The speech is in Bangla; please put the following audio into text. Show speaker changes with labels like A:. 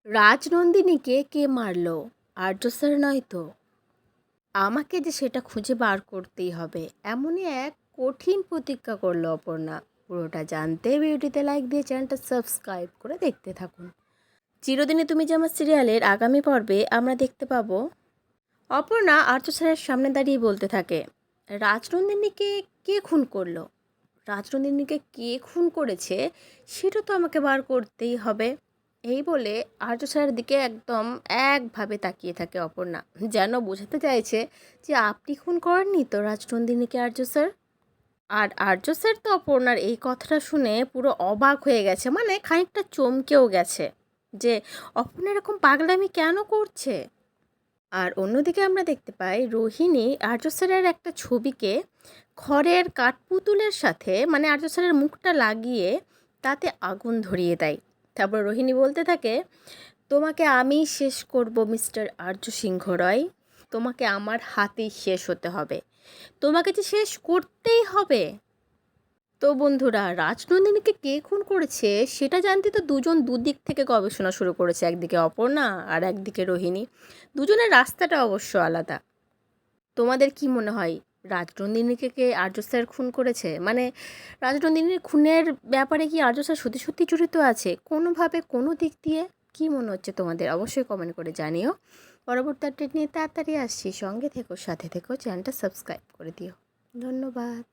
A: রাজনন্দিনীকে কে মারল? আর্য স্যার নয় তো? আমাকে যে সেটা খুঁজে বার করতেই হবে, এমনই এক কঠিন প্রতিজ্ঞা করলো অপর্ণা। পুরোটা জানতে ভিডিওটিতে লাইক দিয়ে চ্যানেলটা সাবস্ক্রাইব করে দেখতে থাকুন। চিরদিনে তুমি যে আমার সিরিয়ালের আগামী পর্বে আমরা দেখতে পাবো অপর্ণা আর্য স্যারের সামনে দাঁড়িয়ে বলতে থাকে, রাজনন্দিনীকে কে খুন করলো? রাজনন্দিনীকে কে খুন করেছে সেটা তো আমাকে বার করতেই হবে। এই বলে আর্য স্যারের দিকে একদম একভাবে তাকিয়ে থাকে অপর্ণা, যেন বোঝাতে চাইছে যে আপনি খুন করেননি তো রাজনন্দিনীকে আর্য স্যার। আর আর্য স্যার তো অপর্ণার এই কথাটা শুনে পুরো অবাক হয়ে গেছে, মানে খানিকটা চমকেও গেছে যে অপর্ণা এরকম পাগলামি কেন করছে। আর অন্যদিকে আমরা দেখতে পাই রোহিণী আর্য স্যারের একটা ছবিকে খড়ের কাঠপুতুলের সাথে, মানে আর্য স্যারের মুখটা লাগিয়ে তাতে আগুন ধরিয়ে দেয়। তারপর রোহিণী বলতে থাকে, তোমাকে আমি শেষ করব মিস্টার আর্য সিংহ রয়, তোমাকে আমার হাতেই শেষ হতে হবে, তোমাকে যে শেষ করতেই হবে। তো বন্ধুরা, রাজনন্দিনীকে কে খুন করেছে সেটা জানতে তো দুজন দুদিক থেকে গবেষণা শুরু করেছে, একদিকে অপর্ণা আর একদিকে রোহিণী। দুজনের রাস্তাটা অবশ্য আলাদা। তোমাদের কি মনে হয়, রাজনন্দিনীকে কে আর্য স্যার খুন করেছে? মানে রাজনন্দিনীর খুনের ব্যাপারে কি আর্য স্যার সত্যি সত্যি জড়িত আছে কোনোভাবে, কোনো দিক দিয়ে? কি মনে হচ্ছে তোমাদের? অবশ্যই কমেন্ট করে জানিও। পরবর্তী আপডেট নিয়ে তাড়াতাড়ি আসছি, সঙ্গে থেকো, সাথে থেকো, চ্যানেলটা সাবস্ক্রাইব করে দিও। ধন্যবাদ।